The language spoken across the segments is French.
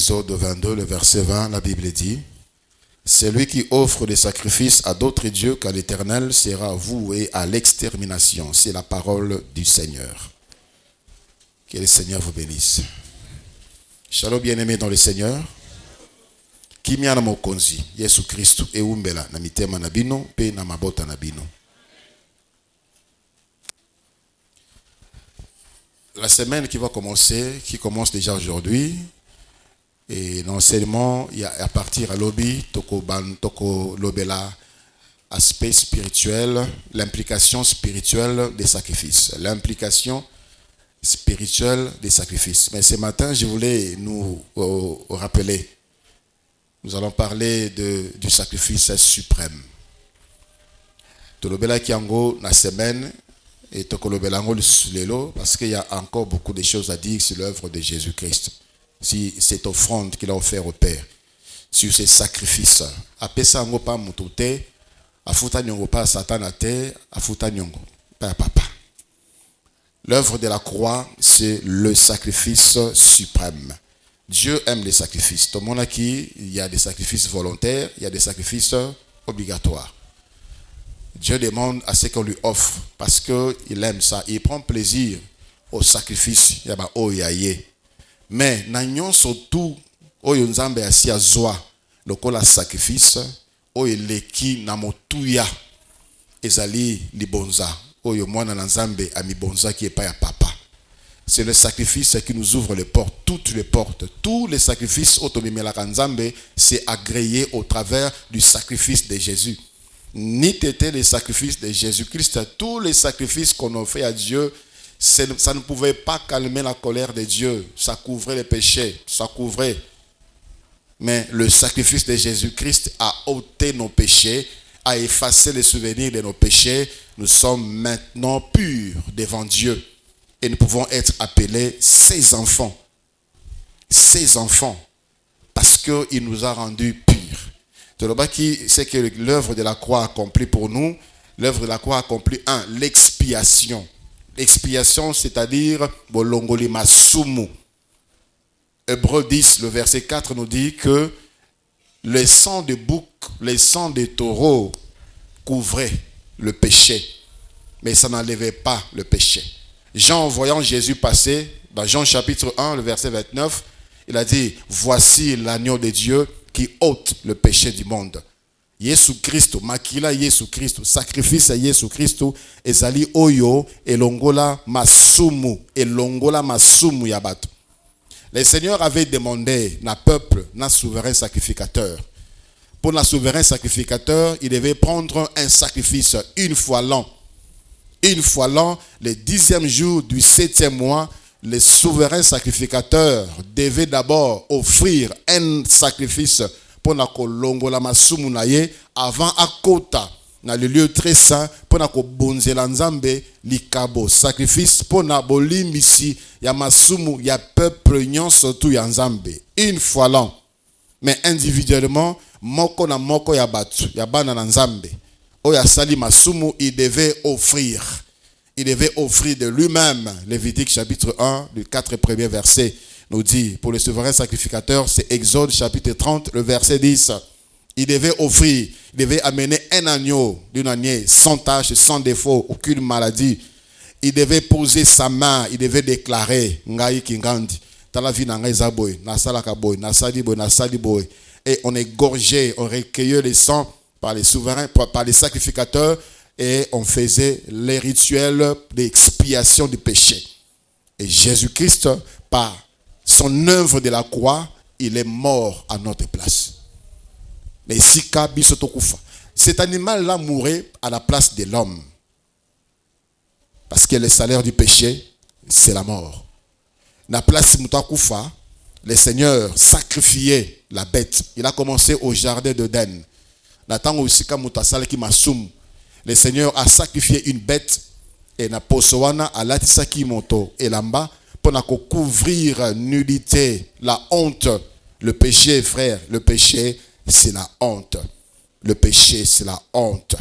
Exode 22, le verset 20, la Bible dit: celui qui offre des sacrifices à d'autres dieux qu'à l'Éternel sera voué à l'extermination. C'est la parole du Seigneur. Que le Seigneur vous bénisse. Shalom bien-aimés dans le Seigneur. Kimiana mokonzi Yesu Kristu eumbela na mitema na bino pe na mabota na bino. La semaine qui va commencer, qui commence déjà aujourd'hui, et l'enseignement, il y a à partir à l'obi, toko lobela, aspect spirituel, l'implication spirituelle des sacrifices. L'implication spirituelle des sacrifices. Mais ce matin, je voulais nous rappeler, nous allons parler du sacrifice suprême. Tolobela kiango na semaine, et Tokolobelango lelo, parce qu'il y a encore beaucoup de choses à dire sur l'œuvre de Jésus-Christ. Si cette offrande qu'il a offert au Père, sur ces sacrifices. Apesa ngo pa mutute, afuta nyongo pa satanate, afuta nyongo pa papa. L'œuvre de la croix, c'est le sacrifice suprême. Dieu aime les sacrifices. Tout le monde qui, il y a des sacrifices volontaires, il y a des sacrifices obligatoires. Dieu demande à ce qu'on lui offre parce qu'il aime ça. Il prend plaisir au sacrifice. Mais n'ayons surtout oyo nzambe asi azwa lokola sacrifice oyo leki na motuya ezali libonza oyo mwana na nzambe amibonza qui est pas ya papa. C'est le sacrifice qui nous ouvre les portes, toutes les portes. Tous les sacrifices otobimelaka nzambe, c'est agréé au travers du sacrifice de Jésus. Ni t'étais les sacrifices de Jésus-Christ, tous les sacrifices qu'on a fait à Dieu, ça ne pouvait pas calmer la colère de Dieu. Ça couvrait les péchés, ça couvrait. Mais le sacrifice de Jésus-Christ a ôté nos péchés, a effacé les souvenirs de nos péchés. Nous sommes maintenant purs devant Dieu. Et nous pouvons être appelés ses enfants. Ses enfants. Parce qu'il nous a rendus purs. C'est que l'œuvre de la croix accomplie pour nous. L'œuvre de la croix accomplit l'expiation. L'expiation, c'est-à-dire bolongoli masumu. Hébreux 10, le verset 4 nous dit que le sang de bouc, le sang de taureau couvrait le péché, mais ça n'enlevait pas le péché. Jean, en voyant Jésus passer, dans Jean chapitre 1, le verset 29, il a dit: voici l'agneau de Dieu qui ôte le péché du monde. Yesu Christo, makila Yesu Christo, sacrifice à Yesu Christo, ezali oyo elongola masumu yabato. Le Seigneur avait demandé na peuple, na souverain sacrificateur. Pour le souverain sacrificateur, il devait prendre un sacrifice une fois l'an. Une fois l'an, le 10e jour du 7e mois, le souverain sacrificateur devait d'abord offrir un sacrifice pour la kolongola masumu na ye avant akota na le lieu très saint pour na ko bonzela nzambe likabo sacrifice pour na bolimbisi ya masumu ya peuple nyonso tu ya nzambe une fois l'an. Mais individuellement moko na moko ya batu ya bana na nzambe oya sali masumu, il devait offrir de lui-même. Lévitique chapitre 1, le 4 premiers versets nous dit, pour le souverain sacrificateur, c'est Exode chapitre 30, le verset 10. Il devait offrir, il devait amener un agneau, d'une année sans tache, sans défaut, aucune maladie. Il devait poser sa main, il devait déclarer, Ngai Kingandi, Talavi Nangai Zaboy, Nasalaka Boy, Nasali Boy, Nasali Boy. Et on égorgeait, on recueillait les sangs par les souverains, par les sacrificateurs, et on faisait les rituels d'expiation du péché. Et Jésus-Christ, par son œuvre de la croix, il est mort à notre place. Mais Sika Bisotokufa, cet animal-là mourait à la place de l'homme. Parce que le salaire du péché, c'est la mort. La place Mutakufa, le Seigneur sacrifiait la bête. Il a commencé au jardin d'Éden. Le Seigneur a sacrifié une bête et na posowana alatisaki moto elamba pour couvrir nullité, la honte. Le péché, frère, le péché, c'est la honte. Le péché, c'est la honte.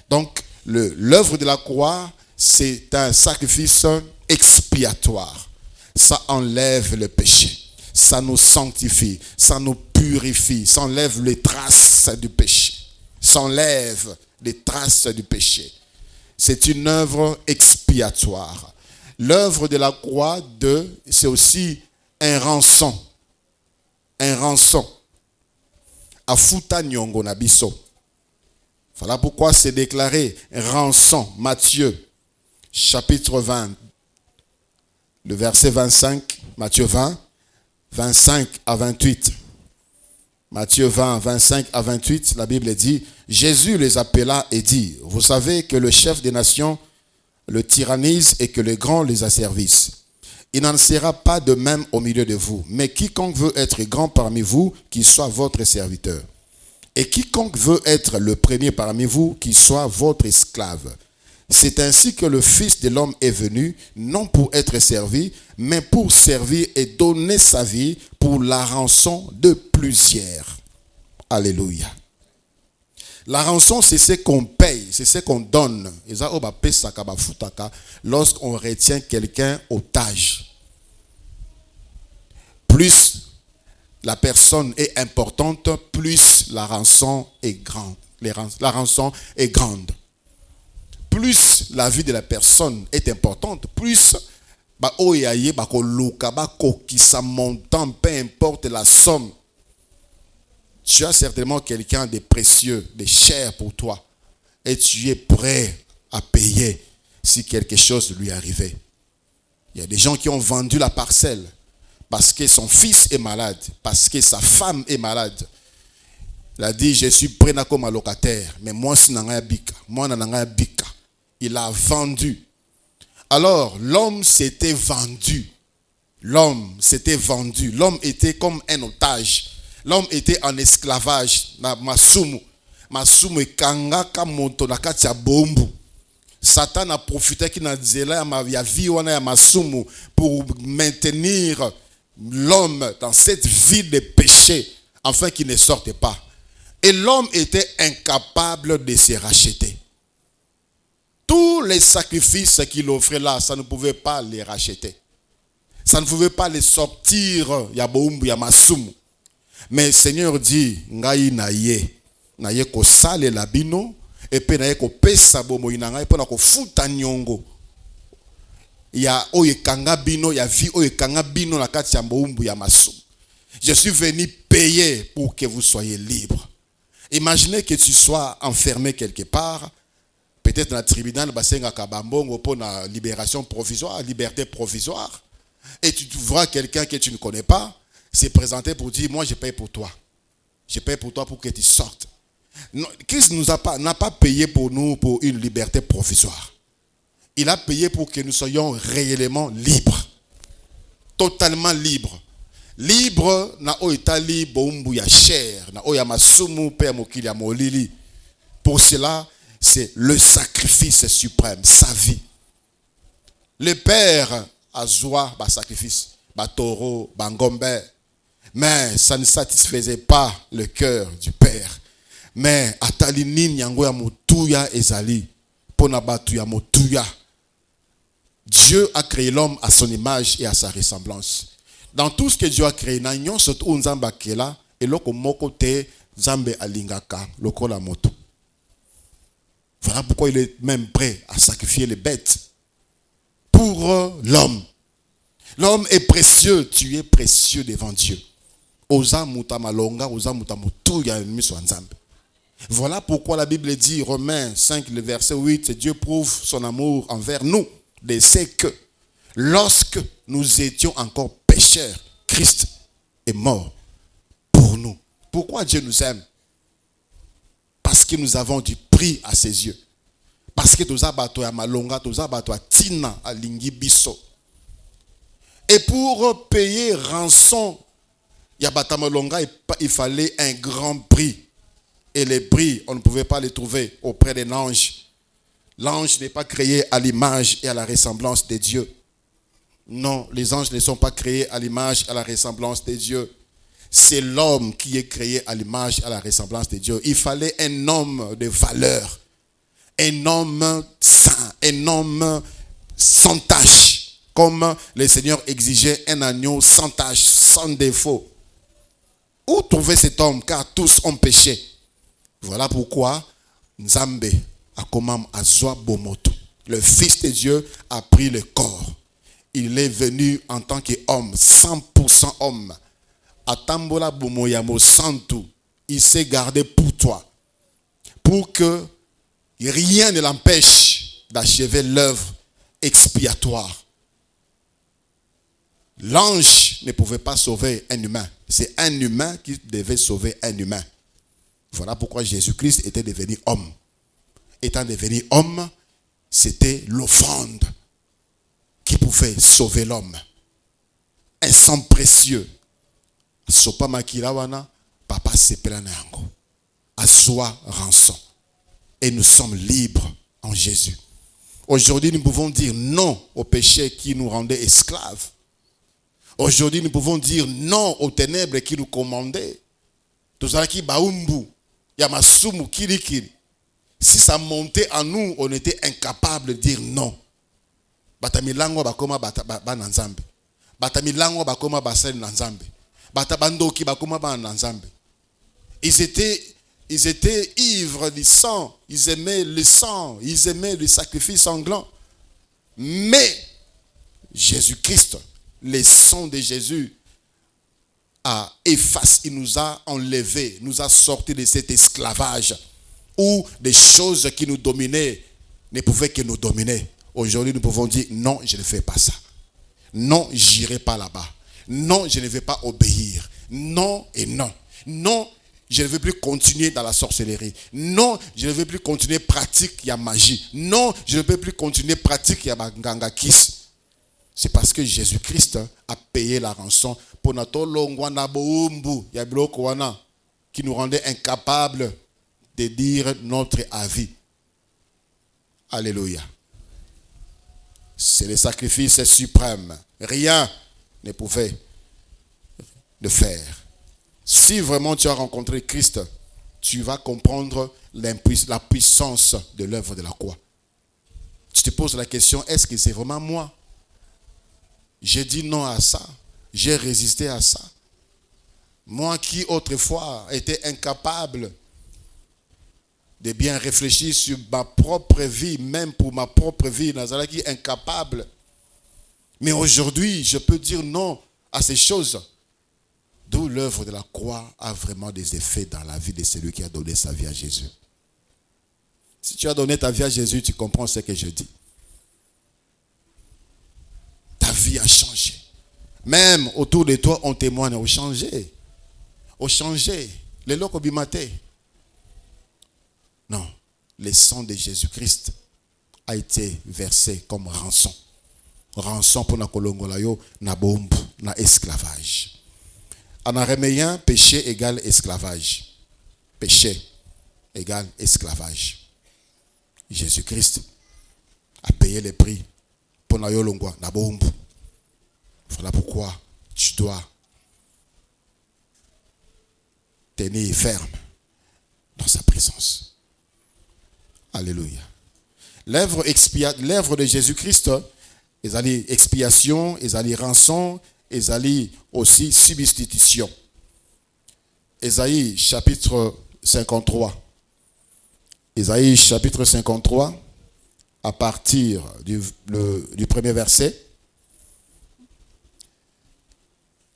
Donc, l'œuvre de la croix, c'est un sacrifice expiatoire. Ça enlève le péché. ça nous sanctifie, ça nous purifie, ça enlève les traces du péché. Ça enlève les traces du péché. C'est une œuvre expiatoire. L'œuvre de la croix, c'est aussi un rançon. Un rançon. Afuta nyongo na biso. Voilà pourquoi c'est déclaré rançon. Matthieu, chapitre 20, le verset 25, Matthieu 20, 25 à 28. Matthieu 20, 25 à 28, la Bible dit, Jésus les appela et dit, vous savez que le chef des nations le tyrannise et que les grands les asservissent. Il n'en sera pas de même au milieu de vous, mais quiconque veut être grand parmi vous, qu'il soit votre serviteur. Et quiconque veut être le premier parmi vous, qu'il soit votre esclave. C'est ainsi que le Fils de l'homme est venu, non pour être servi, mais pour servir et donner sa vie pour la rançon de plusieurs. Alléluia. La rançon, c'est ce qu'on paye, c'est ce qu'on donne. Lorsqu'on retient quelqu'un otage. Plus la personne est importante, plus la rançon est grande. La rançon est grande. Plus la vie de la personne est importante, plus montant, peu importe la somme. Tu as certainement quelqu'un de précieux, de cher pour toi. Et tu es prêt à payer si quelque chose lui arrivait. Il y a des gens qui ont vendu la parcelle parce que son fils est malade, parce que sa femme est malade. Il a dit, je suis prêt comme locataire, mais moi, c'est un bika. Il a vendu. Alors, l'homme s'était vendu. L'homme s'était vendu. L'homme était comme un otage. L'homme était en esclavage. Masumu est kangaka moto na kati ya bombu. Satan a profité qu'il a dit là ya vie wana ya masumu pour maintenir l'homme dans cette vie de péché afin qu'il ne sorte pas. Et l'homme était incapable de se racheter. Tous les sacrifices qu'il offrait là, ça ne pouvait pas les racheter. Ça ne pouvait pas les sortir ya bombu ya masumu. Mais le Seigneur dit, ngai naye ko sale la bino et pe naye ko pesa bomo inanga pe na ko futa nyongo. Ya oye kanga bino ya vie oye kanga bino na kati ya mbumbu ya masumu. Je suis venu payer pour que vous soyez libres. Imaginez que tu sois enfermé quelque part, peut-être dans le tribunal basenga kabambongo pour la libération provisoire, liberté provisoire, et tu vois quelqu'un que tu ne connais pas s'est présenté pour dire, moi je paye pour toi. Je paye pour toi pour que tu sortes. Non, Christ n'a pas payé pour nous pour une liberté provisoire. Il a payé pour que nous soyons réellement libres. Totalement libres. Libre na oitali bombu ya cher, na oya masumu pe mokili ya molili. Pour cela, c'est le sacrifice suprême, sa vie. Le Père a joie ba sacrifice, ba taureau, ba ngombe. Mais ça ne satisfaisait pas le cœur du Père. Mais atali nini yango ya motuya ezali pona batu ya motuya. Dieu a créé l'homme à son image et à sa ressemblance. Dans tout ce que Dieu a créé, na nyonso tu nzamba kela eloko moko te nzambe alingaka lokola moto. Voilà pourquoi il est même prêt à sacrifier les bêtes pour l'homme. L'homme est précieux, tu es précieux devant Dieu. Voilà pourquoi la Bible dit, Romains 5, le verset 8, Dieu prouve son amour envers nous, de ce que lorsque nous étions encore pécheurs, Christ est mort pour nous. Pourquoi Dieu nous aime? Parce que nous avons du prix à ses yeux. Parce que nous avons malonga, nous avons tina à lingi biso. Et pour payer rançon, il fallait un grand prix. Et les prix, on ne pouvait pas les trouver auprès d'un ange. L'ange n'est pas créé à l'image et à la ressemblance de Dieu. Non, les anges ne sont pas créés à l'image et à la ressemblance de Dieu. C'est l'homme qui est créé à l'image et à la ressemblance de Dieu. Il fallait un homme de valeur. Un homme saint. Un homme sans tache. comme le Seigneur exigeait un agneau sans tache, sans défaut. Où trouver cet homme, car tous ont péché? Voilà pourquoi Nzambe akomam azwa bomoto. Le Fils de Dieu a pris le corps. Il est venu en tant qu'homme, 100% homme. Atambola bomoyamo santu. Il s'est gardé pour toi. Pour que rien ne l'empêche d'achever l'œuvre expiatoire. L'ange ne pouvait pas sauver un humain. C'est un humain qui devait sauver un humain. Voilà pourquoi Jésus-Christ était devenu homme. Étant devenu homme, c'était l'offrande qui pouvait sauver l'homme. Un sang précieux. Sopa makirawana, papa sepelanango. Azwa rançon. Et nous sommes libres en Jésus. Aujourd'hui, nous pouvons dire non au péché qui nous rendait esclaves. Aujourd'hui, nous pouvons dire non aux ténèbres qui nous commandaient. Tozalaki baumbu, yamasumu kirikiri. Si ça montait en nous, on était incapable de dire non. Batamilango bakoma bananzambe. Batamilango bakoma basel nanzambe. Batabandoki bakoma bananzambe. Ils étaient ivres du sang. Ils aimaient le sang. Ils aimaient le sacrifice sanglant. Mais Jésus-Christ, le sang de Jésus a effacé, il nous a enlevés, nous a sortis de cet esclavage où des choses qui nous dominaient ne pouvaient que nous dominer. Aujourd'hui, nous pouvons dire non, je ne fais pas ça. Non, j'irai pas là-bas. Non, je ne vais pas obéir. Non et non. Non, je ne veux plus continuer dans la sorcellerie. Non, je ne veux plus continuer pratique la magie. Non, je ne veux plus continuer pratique la nganga kiss. C'est parce que Jésus-Christ a payé la rançon pour notre longwana boumbu ya biloko wana qui nous rendait incapables de dire notre avis. Alléluia. C'est le sacrifice suprême. Rien ne pouvait le faire. Si vraiment tu as rencontré Christ, tu vas comprendre la puissance de l'œuvre de la croix. Tu te poses la question, est-ce que c'est vraiment moi? J'ai dit non à ça. J'ai résisté à ça. Moi qui autrefois étais incapable de bien réfléchir sur ma propre vie, même pour ma propre vie, Nazaraki incapable. Mais aujourd'hui, je peux dire non à ces choses. D'où l'œuvre de la croix a vraiment des effets dans la vie de celui qui a donné sa vie à Jésus. Si tu as donné ta vie à Jésus, tu comprends ce que je dis. Ta vie a changé. Même autour de toi, on témoigne, on changé. On changé. Les locaux bimaté. Non. Le sang de Jésus-Christ a été versé comme rançon. Rançon pour na kolongolayo, na bombe, na esclavage. En araméen, péché égale esclavage. Péché égale esclavage. Jésus-Christ a payé le prix pour na yolongwa, na bombe. Voilà pourquoi tu dois tenir ferme dans sa présence. Alléluia. L'œuvre de Jésus-Christ, ils allaient expiation, ils allaient rançon, ils allaient aussi substitution. Ésaïe chapitre 53. Ésaïe chapitre 53, à partir du premier verset.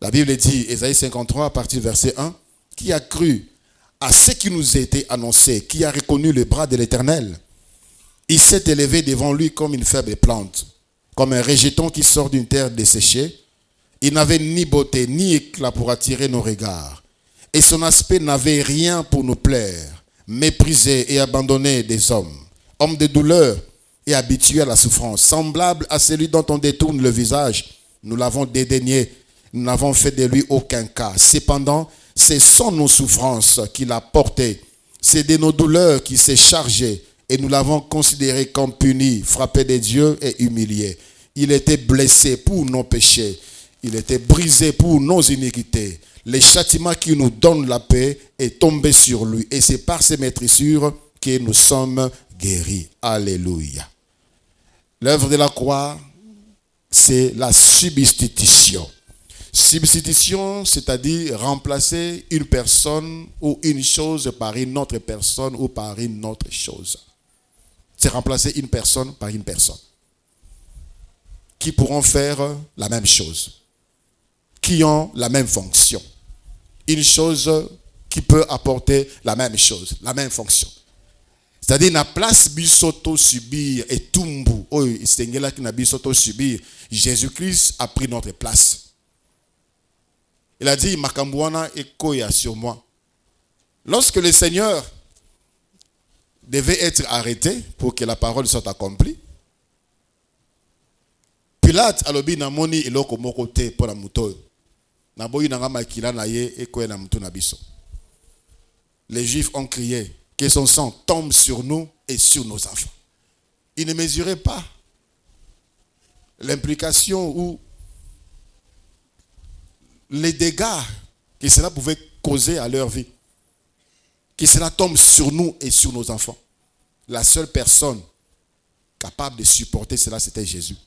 La Bible dit, Ésaïe 53, à partir du verset 1, qui a cru à ce qui nous a été annoncé, qui a reconnu le bras de l'Éternel. Il s'est élevé devant lui comme une faible plante, comme un rejeton qui sort d'une terre desséchée. Il n'avait ni beauté ni éclat pour attirer nos regards. Et son aspect n'avait rien pour nous plaire, méprisé et abandonné des hommes. Homme de douleur et habitué à la souffrance, semblable à celui dont on détourne le visage. Nous l'avons dédaigné, nous n'avons fait de lui aucun cas. Cependant, ce sont nos souffrances qu'il a portées. C'est de nos douleurs qu'il s'est chargé. Et nous l'avons considéré comme puni, frappé de Dieu et humilié. Il était blessé pour nos péchés. Il était brisé pour nos iniquités. Le châtiment qui nous donne la paix est tombé sur lui. Et c'est par ses maîtrissures que nous sommes guéris. Alléluia. L'œuvre de la croix, c'est la substitution. Substitution, c'est-à-dire remplacer une personne ou une chose par une autre personne ou par une autre chose. C'est remplacer une personne par une personne qui pourront faire la même chose, qui ont la même fonction. Une chose qui peut apporter la même chose, la même fonction. C'est-à-dire, na place bisoto subir et tumbu, istengela ki na bisoto subir, Jésus-Christ a pris notre place. Il a dit, Makambuana ekoya sur moi. Lorsque le Seigneur devait être arrêté pour que la parole soit accomplie, Pilate alobi na moni eloko moko te pour la muto. Na boyi na makila na ye ekoya na muto na biso. Les Juifs ont crié que son sang tombe sur nous et sur nos enfants. Ils ne mesuraient pas l'implication ou les dégâts que cela pouvait causer à leur vie. Que cela tombe sur nous et sur nos enfants. La seule personne capable de supporter cela, c'était Jésus.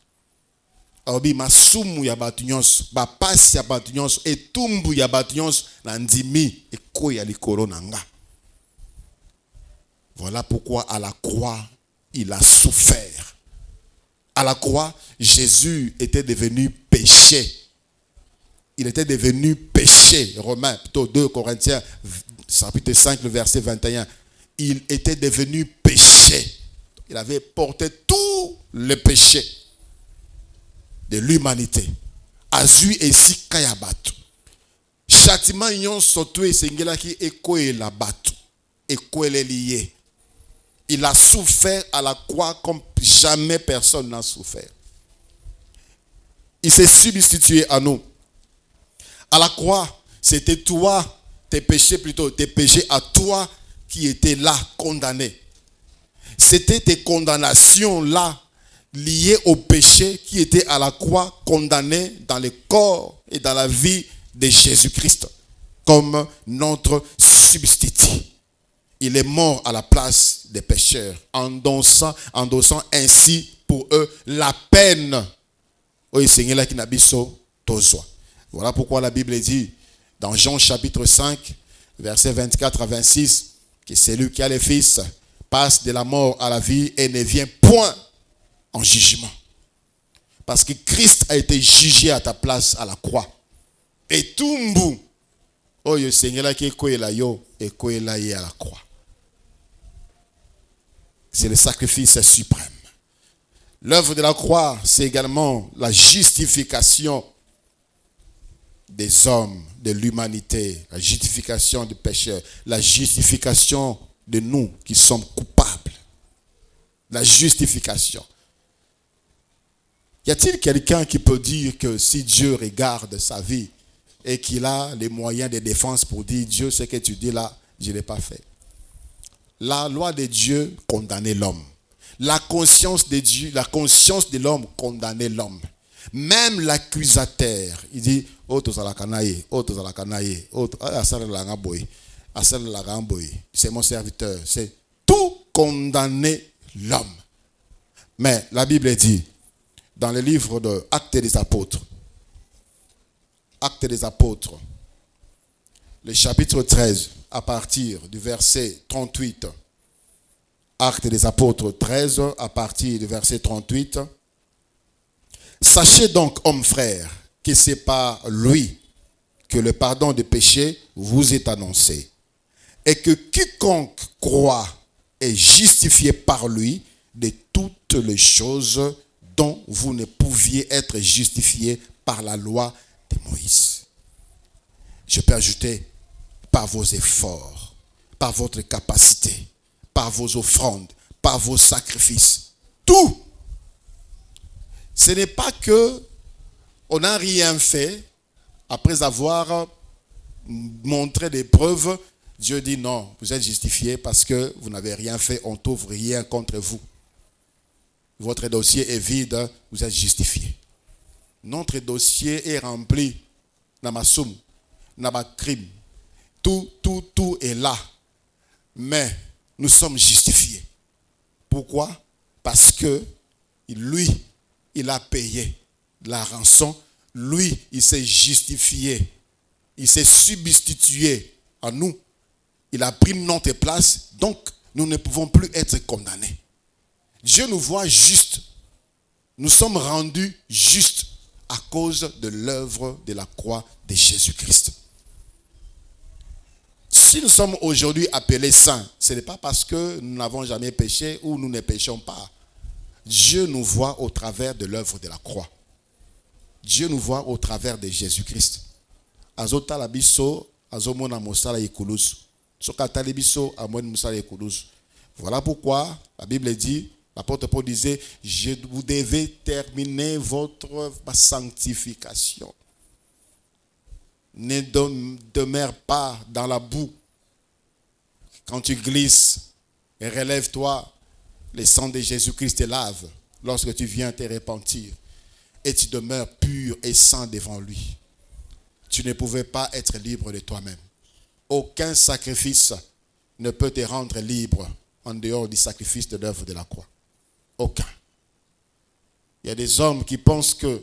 Obi masumu ya batunyos, ba pasi ya batunyos, et tumbu ya batunyos, na ndimi et koya likolo nanga. Voilà pourquoi à la croix, il a souffert. À la croix, Jésus était devenu péché. Il était devenu péché. Romains, plutôt 2 Corinthiens, chapitre 5, le verset 21. Il était devenu péché. Il avait porté tous les péchés de l'humanité. Azui et si kayabatu. Châtiment yon soto et sengela ki ekoe la batu. Ekoe le lié. Il a souffert à la croix comme jamais personne n'a souffert. Il s'est substitué à nous. À la croix, c'était toi, tes péchés à toi qui étaient là, condamnés. C'était tes condamnations là, liées au péché qui étaient à la croix, condamnées dans le corps et dans la vie de Jésus-Christ, comme notre substitut. Il est mort à la place des pécheurs, endossant ainsi pour eux la peine. Voilà pourquoi la Bible dit dans Jean chapitre 5, versets 24 à 26, que celui qui a le Fils passe de la mort à la vie et ne vient point en jugement. Parce que Christ a été jugé à ta place à la croix. Et tout mbou, oyo Seigneur qui est la yo et la ye à la croix. C'est le sacrifice suprême. L'œuvre de la croix, c'est également la justification des hommes, de l'humanité, la justification des pécheurs, la justification de nous qui sommes coupables. La justification. Y a-t-il quelqu'un qui peut dire que si Dieu regarde sa vie et qu'il a les moyens de défense pour dire Dieu, ce que tu dis là, je ne l'ai pas fait. La loi de Dieu condamnait l'homme. La conscience de Dieu, la conscience de l'homme condamnait l'homme. Même l'accusateur, il dit, c'est mon serviteur. C'est tout condamner l'homme. Mais la Bible dit, dans le livre de Actes des Apôtres, le chapitre 13, à partir du verset 38, Actes des Apôtres 13, à partir du verset 38, sachez donc, hommes frères, que c'est par lui que le pardon des péchés vous est annoncé, et que quiconque croit est justifié par lui de toutes les choses dont vous ne pouviez être justifiés par la loi de Moïse. Je peux ajouter, par vos efforts, par votre capacité, par vos offrandes, par vos sacrifices. Tout. Ce n'est pas que on n'a rien fait après avoir montré des preuves. Dieu dit non, vous êtes justifiés parce que vous n'avez rien fait, on ne trouve rien contre vous. Votre dossier est vide, vous êtes justifiés. Notre dossier est rempli. Namasum, Nabakrim. Tout est là. Mais nous sommes justifiés. Pourquoi? Parce que lui, il a payé. la rançon, lui, il s'est justifié. Il s'est substitué à nous. Il a pris notre place, donc nous ne pouvons plus être condamnés. Dieu nous voit justes. Nous sommes rendus justes à cause de l'œuvre de la croix de Jésus-Christ. Si nous sommes aujourd'hui appelés saints, ce n'est pas parce que nous n'avons jamais péché ou nous ne péchons pas. Dieu nous voit au travers de l'œuvre de la croix. Dieu nous voit au travers de Jésus-Christ. Azotala biso, azomona mosala ikulusu. Sokatali biso, amon mosala ikulusu. Voilà pourquoi la Bible dit, l'apôtre Paul disait, vous devez terminer votre sanctification. Ne demeure pas dans la boue. Quand tu glisses, relève-toi. Le sang de Jésus-Christ te lave lorsque tu viens te repentir. Et tu demeures pur et saint devant lui. Tu ne pouvais pas être libre de toi-même. Aucun sacrifice ne peut te rendre libre en dehors du sacrifice de l'œuvre de la croix. Aucun. Il y a des hommes qui pensent que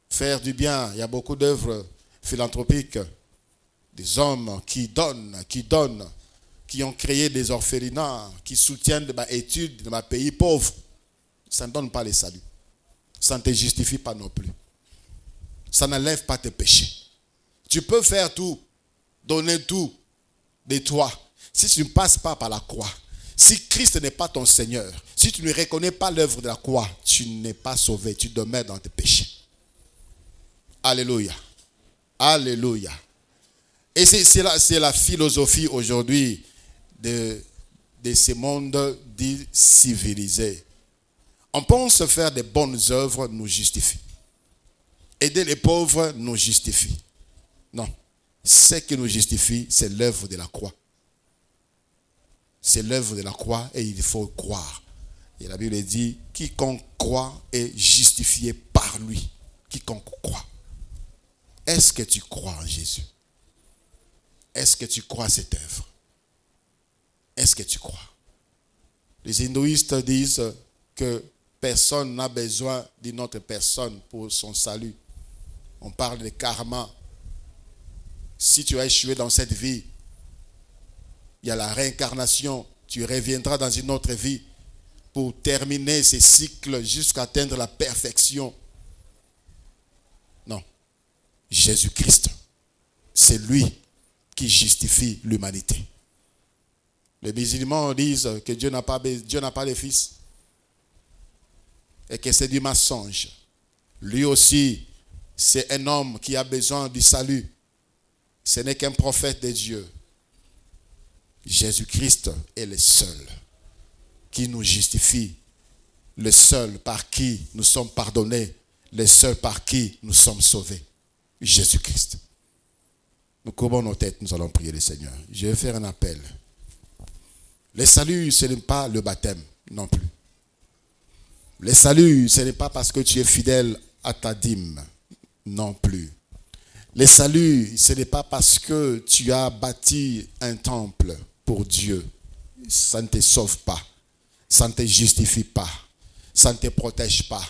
faire du bien, il y a beaucoup d'œuvres philanthropiques, des hommes qui donnent, qui ont créé des orphelinats, qui soutiennent des études dans les pays pauvres. Ça ne donne pas le salut. Ça ne te justifie pas non plus. Ça n'enlève pas tes péchés. Tu peux faire tout, donner tout de toi. Si tu ne passes pas par la croix, si Christ n'est pas ton Seigneur, si tu ne reconnais pas l'œuvre de la croix, tu n'es pas sauvé, tu demeures dans tes péchés. Alléluia. Alléluia. Et c'est la philosophie aujourd'hui de ce monde dit civilisé. On pense faire des bonnes œuvres nous justifie. Aider les pauvres nous justifie. Non. Ce qui nous justifie, c'est l'œuvre de la croix. C'est l'œuvre de la croix et il faut croire. Et la Bible dit, quiconque croit est justifié par lui. Quiconque croit. Est-ce que tu crois en Jésus? Est-ce que tu crois à cette œuvre? Est-ce que tu crois? Les hindouistes disent que personne n'a besoin d'une autre personne pour son salut. On parle de karma. Si tu as échoué dans cette vie, il y a la réincarnation. Tu reviendras dans une autre vie pour terminer ces cycles jusqu'à atteindre la perfection. Non. Jésus-Christ, c'est lui qui justifie l'humanité. Les musulmans disent que Dieu n'a pas de fils et que c'est du mensonge. Lui aussi, c'est un homme qui a besoin du salut. Ce n'est qu'un prophète de Dieu. Jésus-Christ est le seul qui nous justifie, le seul par qui nous sommes pardonnés, le seul par qui nous sommes sauvés. Jésus-Christ. Nous courbons nos têtes, nous allons prier le Seigneur. Je vais faire un appel. Le salut, ce n'est pas le baptême non plus. Le salut, ce n'est pas parce que tu es fidèle à ta dîme non plus. Le salut, ce n'est pas parce que tu as bâti un temple pour Dieu. Ça ne te sauve pas. Ça ne te justifie pas. Ça ne te protège pas.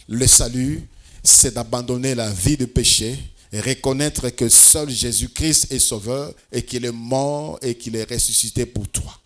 Le salut, c'est d'abandonner la vie de péché et reconnaître que seul Jésus-Christ est sauveur et qu'il est mort et qu'il est ressuscité pour toi.